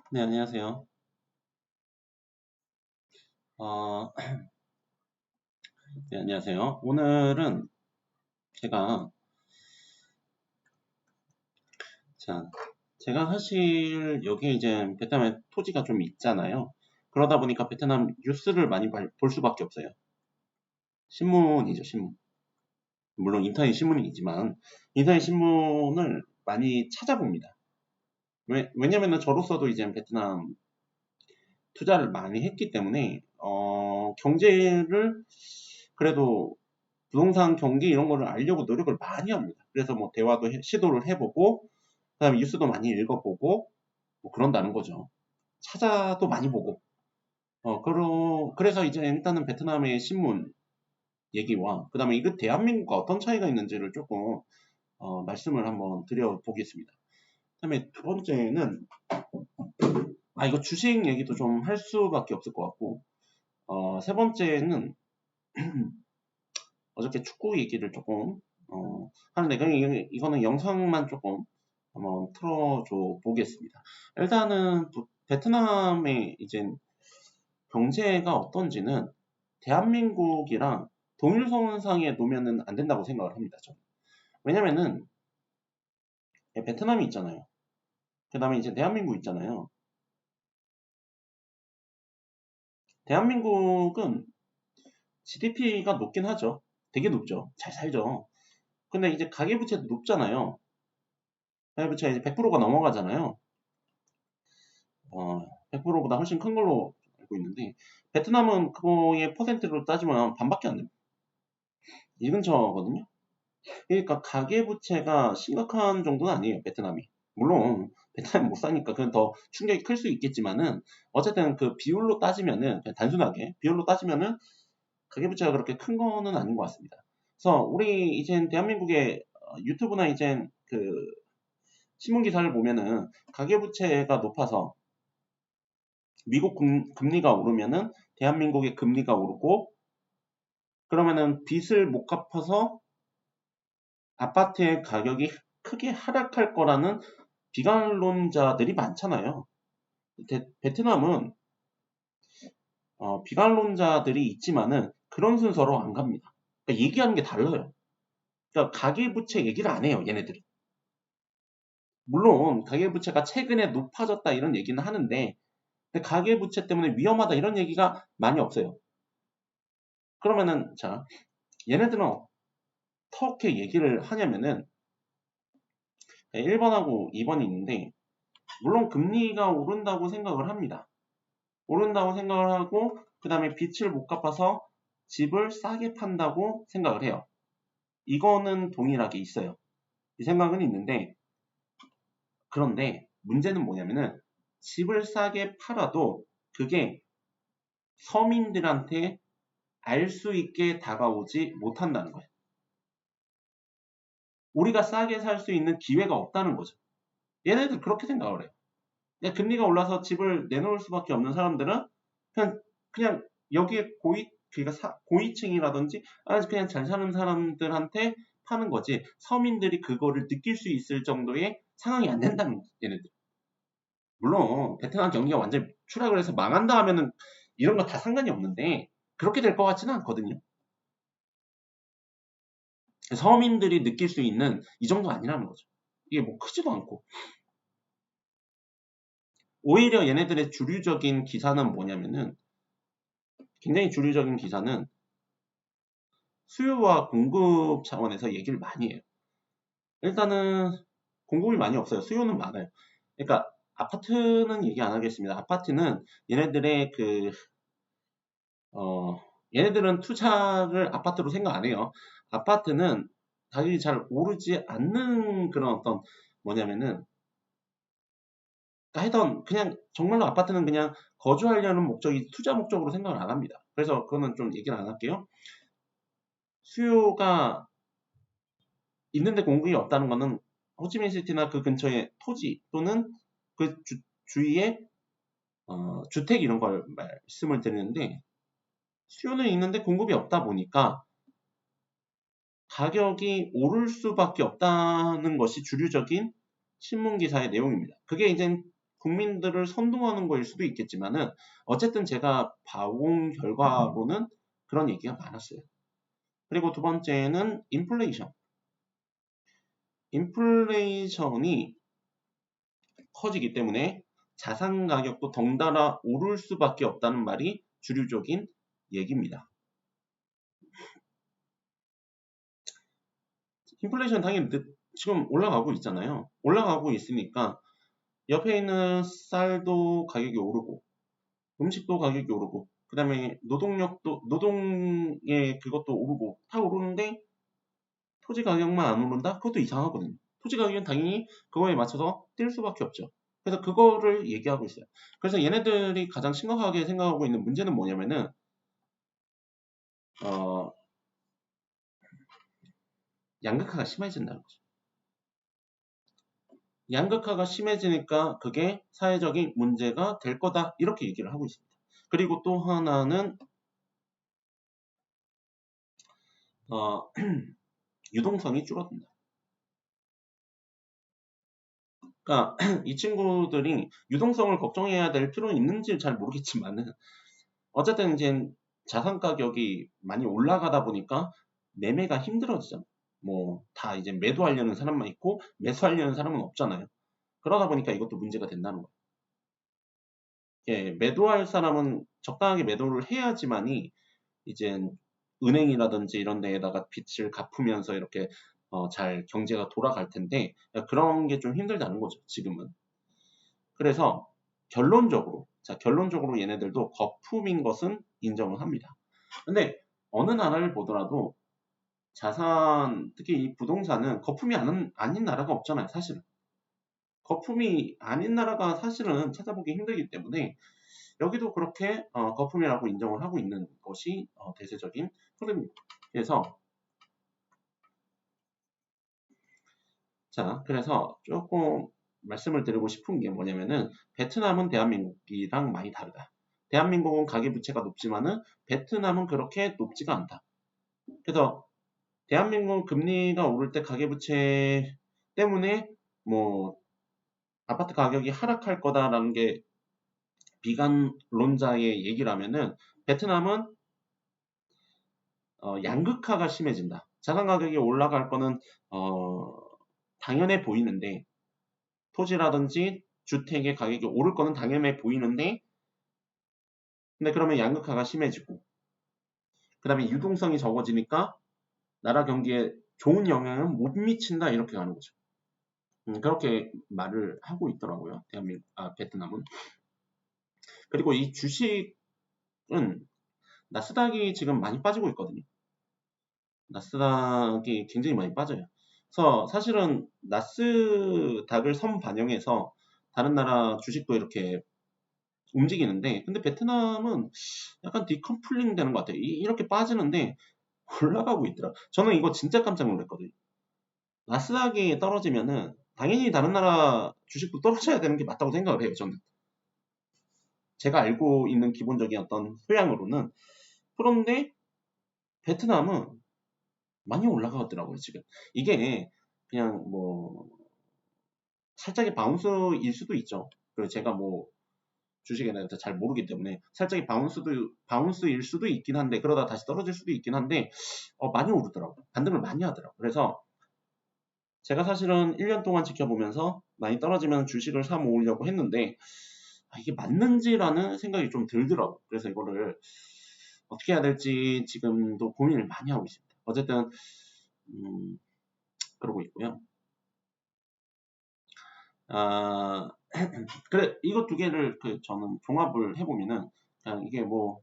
네, 안녕하세요. 어, 네, 안녕하세요. 오늘은 제가, 자, 제가 사실 여기 이제 베트남에 토지가 좀 있잖아요. 그러다 보니까 베트남 뉴스를 많이 볼 수밖에 없어요. 신문이죠, 신문. 물론 인터넷 신문이지만, 인터넷 신문을 많이 찾아봅니다. 왜냐면은 저로서도 이제 베트남 투자를 많이 했기 때문에, 경제를 그래도 부동산 경기 이런 거를 알려고 노력을 많이 합니다. 그래서 뭐 대화도 시도를 해보고, 그다음에 뉴스도 많이 읽어보고, 뭐 그런다는 거죠. 찾아도 많이 보고. 그래서 이제 일단은 베트남의 신문 얘기와, 그다음에 이거 대한민국과 어떤 차이가 있는지를 조금, 말씀을 한번 드려보겠습니다. 그다음에 두 번째는, 이거 주식 얘기도 좀 할 수밖에 없을 것 같고, 세 번째는, 어저께 축구 얘기를 조금 하는데 그냥 이거는 영상만 조금 한번 틀어줘 보겠습니다. 일단은 베트남의 이제 경제가 어떤지는 대한민국이랑 동일선상에 놓으면은 안 된다고 생각을 합니다. 저는. 왜냐면은 베트남이 있잖아요. 그 다음에 이제 대한민국 있잖아요. 대한민국은 GDP가 높긴 하죠. 되게 높죠. 잘 살죠. 근데 이제 가계부채도 높잖아요. 가계부채가 이제 100%가 넘어가잖아요. 100%보다 훨씬 큰 걸로 알고 있는데 베트남은 그거의 퍼센트로 따지면 반밖에 안 됩니다. 이 근처거든요. 그러니까 가계부채가 심각한 정도는 아니에요. 베트남이. 물론 베트남이 못 사니까 그건 더 충격이 클 수 있겠지만은 어쨌든 그 비율로 따지면은 그냥 단순하게 비율로 따지면은 가계부채가 그렇게 큰 거는 아닌 것 같습니다. 그래서 우리 이젠 대한민국의 유튜브나 이젠 그 신문 기사를 보면은 가계부채가 높아서 미국 금리가 오르면은 대한민국의 금리가 오르고 그러면은 빚을 못 갚아서 아파트의 가격이 크게 하락할 거라는 비관론자들이 많잖아요. 베트남은 비관론자들이 있지만은 그런 순서로 안 갑니다. 그러니까 얘기하는 게 달라요. 그러니까 가계부채 얘기를 안 해요, 얘네들이. 물론 가계부채가 최근에 높아졌다 이런 얘기는 하는데 근데 가계부채 때문에 위험하다 이런 얘기가 많이 없어요. 그러면은 자 얘네들은 어떻게 얘기를 하냐면은 1번하고 2번이 있는데 물론 금리가 오른다고 생각을 합니다. 오른다고 생각을 하고 그 다음에 빚을 못 갚아서 집을 싸게 판다고 생각을 해요. 이거는 동일하게 있어요. 이 생각은 있는데 그런데 문제는 뭐냐면은 집을 싸게 팔아도 그게 서민들한테 알 수 있게 다가오지 못한다는 거예요. 우리가 싸게 살 수 있는 기회가 없다는 거죠. 얘네들 그렇게 생각을 해요. 금리가 올라서 집을 내놓을 수밖에 없는 사람들은 그냥 여기에 그러니까 고위층이라든지 그냥 잘 사는 사람들한테 파는 거지 서민들이 그거를 느낄 수 있을 정도의 상황이 안 된다는 거죠, 얘네들. 물론 베트남 경기가 완전히 추락을 해서 망한다 하면은 이런 거 다 상관이 없는데 그렇게 될 것 같지는 않거든요. 서민들이 느낄 수 있는 이 정도 아니라는 거죠. 이게 뭐 크지도 않고. 오히려 얘네들의 주류적인 기사는 뭐냐면은 굉장히 주류적인 기사는 수요와 공급 차원에서 얘기를 많이 해요. 일단은 공급이 많이 없어요. 수요는 많아요. 그러니까 아파트는 얘기 안 하겠습니다. 아파트는 얘네들의 얘네들은 투자를 아파트로 생각 안 해요. 아파트는 가격이 잘 오르지 않는 그런 어떤 뭐냐면은 하여튼 그냥 정말로 아파트는 그냥 거주하려는 목적이 투자 목적으로 생각을 안 합니다. 그래서 그거는 좀 얘기를 안 할게요. 수요가 있는데 공급이 없다는 거는 호치민시티나 그 근처의 토지 또는 그 주위에 주택 이런 걸 말씀을 드리는데 수요는 있는데 공급이 없다 보니까 가격이 오를 수밖에 없다는 것이 주류적인 신문 기사의 내용입니다. 그게 이제 국민들을 선동하는 거일 수도 있겠지만은 어쨌든 제가 봐온 결과로는 그런 얘기가 많았어요. 그리고 두 번째는 인플레이션. 인플레이션이 커지기 때문에 자산 가격도 덩달아 오를 수밖에 없다는 말이 주류적인 얘기입니다. 인플레이션 당연히 지금 올라가고 있잖아요. 올라가고 있으니까 옆에 있는 쌀도 가격이 오르고 음식도 가격이 오르고 그 다음에 노동의 그것도 오르고 다 오르는데 토지 가격만 안 오른다? 그것도 이상하거든요. 토지 가격은 당연히 그거에 맞춰서 뛸 수밖에 없죠. 그래서 그거를 얘기하고 있어요. 그래서 얘네들이 가장 심각하게 생각하고 있는 문제는 뭐냐면은 양극화가 심해진다는 거죠. 양극화가 심해지니까 그게 사회적인 문제가 될 거다 이렇게 얘기를 하고 있습니다. 그리고 또 하나는 유동성이 줄어든다. 그러니까 이 친구들이 유동성을 걱정해야 될 필요는 있는지 잘 모르겠지만은 어쨌든 이제 자산 가격이 많이 올라가다 보니까 매매가 힘들어지잖아. 뭐 다 이제 매도하려는 사람만 있고 매수하려는 사람은 없잖아요. 그러다 보니까 이것도 문제가 된다는 거예요. 예, 매도할 사람은 적당하게 매도를 해야지만이 이제 은행이라든지 이런 데에다가 빚을 갚으면서 이렇게 잘 경제가 돌아갈 텐데 그런 게 좀 힘들다는 거죠, 지금은. 그래서 결론적으로 얘네들도 거품인 것은 인정을 합니다. 근데 어느 나라를 보더라도 자산, 특히 이 부동산은 거품이 아닌 나라가 없잖아요, 사실은. 거품이 아닌 나라가 사실은 찾아보기 힘들기 때문에 여기도 그렇게 거품이라고 인정을 하고 있는 것이 대세적인 흐름입니다. 그래서 조금 말씀을 드리고 싶은 게 뭐냐면은 베트남은 대한민국이랑 많이 다르다. 대한민국은 가계부채가 높지만은 베트남은 그렇게 높지가 않다. 그래서 대한민국 금리가 오를 때 가계부채 때문에 뭐 아파트 가격이 하락할 거다라는 게 비관론자의 얘기라면은 베트남은 양극화가 심해진다. 자산 가격이 올라갈 거는 당연해 보이는데 토지라든지 주택의 가격이 오를 거는 당연해 보이는데 근데 그러면 양극화가 심해지고 그 다음에 유동성이 적어지니까 나라 경기에 좋은 영향은 못 미친다 이렇게 가는 거죠. 그렇게 말을 하고 있더라고요. 베트남은. 그리고 이 주식은 나스닥이 지금 많이 빠지고 있거든요. 나스닥이 굉장히 많이 빠져요. 그래서 사실은 나스닥을 선반영해서 다른 나라 주식도 이렇게 움직이는데 근데 베트남은 약간 디커플링 되는 것 같아요. 이렇게 빠지는데 올라가고 있더라. 저는 이거 진짜 깜짝 놀랐거든요. 나스닥이 떨어지면은 당연히 다른 나라 주식도 떨어져야 되는 게 맞다고 생각을 해요. 저는. 제가 알고 있는 기본적인 어떤 소양으로는. 그런데 베트남은 많이 올라가더라고요, 지금. 이게 그냥 뭐 살짝의 바운스일 수도 있죠. 그리고 제가 뭐 주식에 대해서 잘 모르기 때문에 살짝의 바운스일 수도 있긴 한데 그러다 다시 떨어질 수도 있긴 한데 많이 오르더라고요. 반등을 많이 하더라고요. 그래서 제가 사실은 1년 동안 지켜보면서 많이 떨어지면 주식을 사 모으려고 했는데 이게 맞는지라는 생각이 좀 들더라고요. 그래서 이거를 어떻게 해야 될지 지금도 고민을 많이 하고 있습니다. 어쨌든 그러고 있고요. 그래 이거 두 개를 저는 종합을 해보면은 그냥 이게 뭐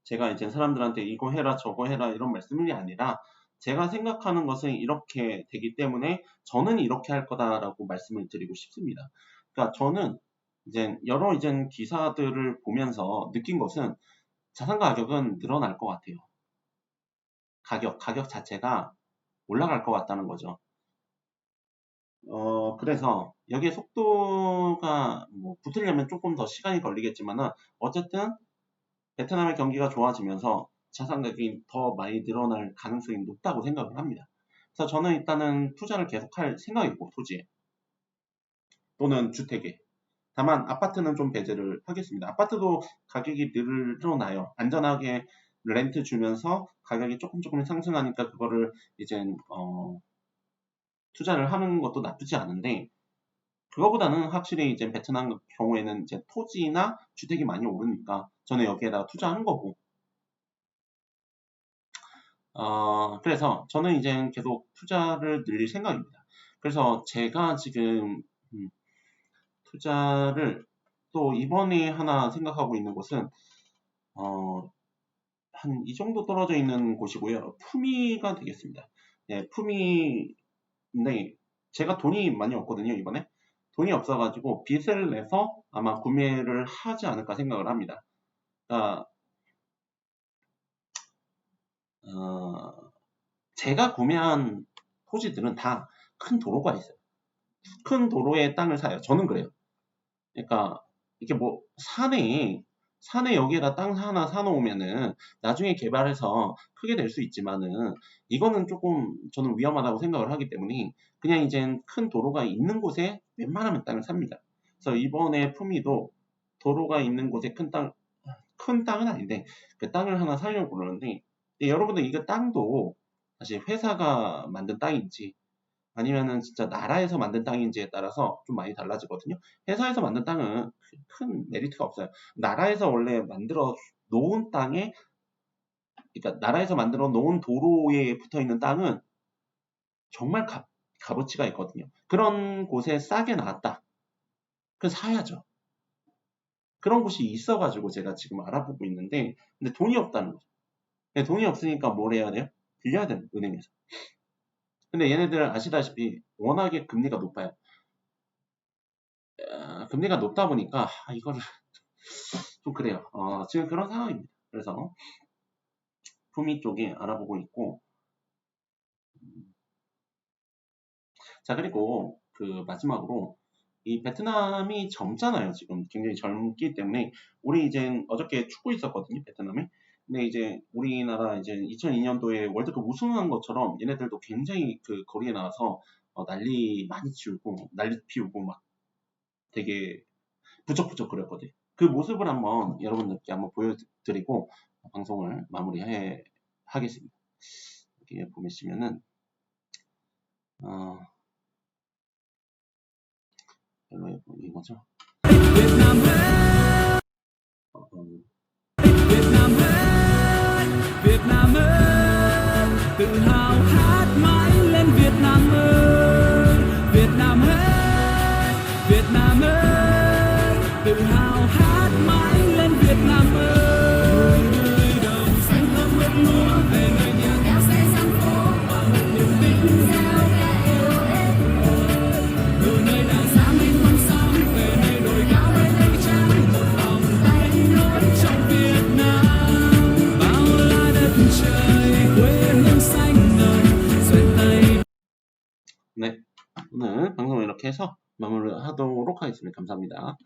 제가 이제 사람들한테 이거 해라 저거 해라 이런 말씀이 아니라 제가 생각하는 것은 이렇게 되기 때문에 저는 이렇게 할 거다라고 말씀을 드리고 싶습니다. 그러니까 저는 이제 여러 이제 기사들을 보면서 느낀 것은 자산 가격은 늘어날 것 같아요. 가격 자체가 올라갈 것 같다는 거죠. 그래서 여기에 속도가 뭐 붙으려면 조금 더 시간이 걸리겠지만은 어쨌든 베트남의 경기가 좋아지면서 자산 가격이 더 많이 늘어날 가능성이 높다고 생각을 합니다. 그래서 저는 일단은 투자를 계속할 생각이고 토지에 또는 주택에. 다만 아파트는 좀 배제를 하겠습니다. 아파트도 가격이 늘어나요. 안전하게 렌트 주면서 가격이 조금 상승하니까 그거를 이제 투자를 하는 것도 나쁘지 않은데, 그거보다는 확실히 이제 베트남 경우에는 이제 토지나 주택이 많이 오르니까 저는 여기에다가 투자하는 거고, 그래서 저는 이제 계속 투자를 늘릴 생각입니다. 그래서 제가 지금 투자를 또 이번에 하나 생각하고 있는 곳은 한 이 정도 떨어져 있는 곳이고요. 푸미가 되겠습니다. 예, 푸미인데 제가 돈이 많이 없거든요. 이번에 돈이 없어가지고 빚을 내서 아마 구매를 하지 않을까 생각을 합니다. 그러니까 제가 구매한 토지들은 다 큰 도로가 있어요. 큰 도로에 땅을 사요. 저는 그래요. 그러니까 이게 뭐 산에 여기에다 땅 하나 사놓으면은 나중에 개발해서 크게 될 수 있지만은 이거는 조금 저는 위험하다고 생각을 하기 때문에 그냥 이제 큰 도로가 있는 곳에 웬만하면 땅을 삽니다. 그래서 이번에 품위도 도로가 있는 곳에 큰 땅은 아닌데 그 땅을 하나 사려고 그러는데, 여러분들 이거 땅도 사실 회사가 만든 땅인지 아니면은 진짜 나라에서 만든 땅인지에 따라서 좀 많이 달라지거든요. 회사에서 만든 땅은 큰 메리트가 없어요. 나라에서 원래 만들어 놓은 땅에, 그러니까 나라에서 만들어 놓은 도로에 붙어 있는 땅은 정말 값어치가 있거든요. 그런 곳에 싸게 나왔다. 그럼 사야죠. 그런 곳이 있어가지고 제가 지금 알아보고 있는데, 근데 돈이 없다는 거죠. 돈이 없으니까 뭘 해야 돼요? 빌려야 돼요, 은행에서. 근데 얘네들 아시다시피 워낙에 금리가 높아요. 금리가 높다 보니까 이거를 좀 그래요. 지금 그런 상황입니다. 그래서 품위 쪽에 알아보고 있고, 자, 그리고 그 마지막으로 이 베트남이 젊잖아요. 지금 굉장히 젊기 때문에 우리 이제 어저께 축구 있었거든요, 베트남에. 근데 이제 우리나라 이제 2002년도에 월드컵 우승한 것처럼 얘네들도 굉장히 그 거리에 나와서 난리 많이 난리 피우고 막 되게 부쩍부쩍 그랬거든요. 그 모습을 한번 여러분들께 한번 보여드리고 방송을 하겠습니다. 이렇게 보시면은 이거죠. Việt Nam ơi, tự hào hát mãi lên Việt Nam ơi, Việt Nam ơi, Việt Nam ơi, tự hào hát mãi lên Việt Nam ơi. Nơi đồng xanh thơm mướt lúa về nơi nhà nghèo xây sang phố và một niềm tin gieo ca yêu em ơi. Từ nơi đảo xa mênh mông sóng về nơi đồi cao nơi mây trắng, một vòng tay nối trong Việt Nam. 네, 오늘 방송을 이렇게 해서 마무리하도록 하겠습니다. 감사합니다.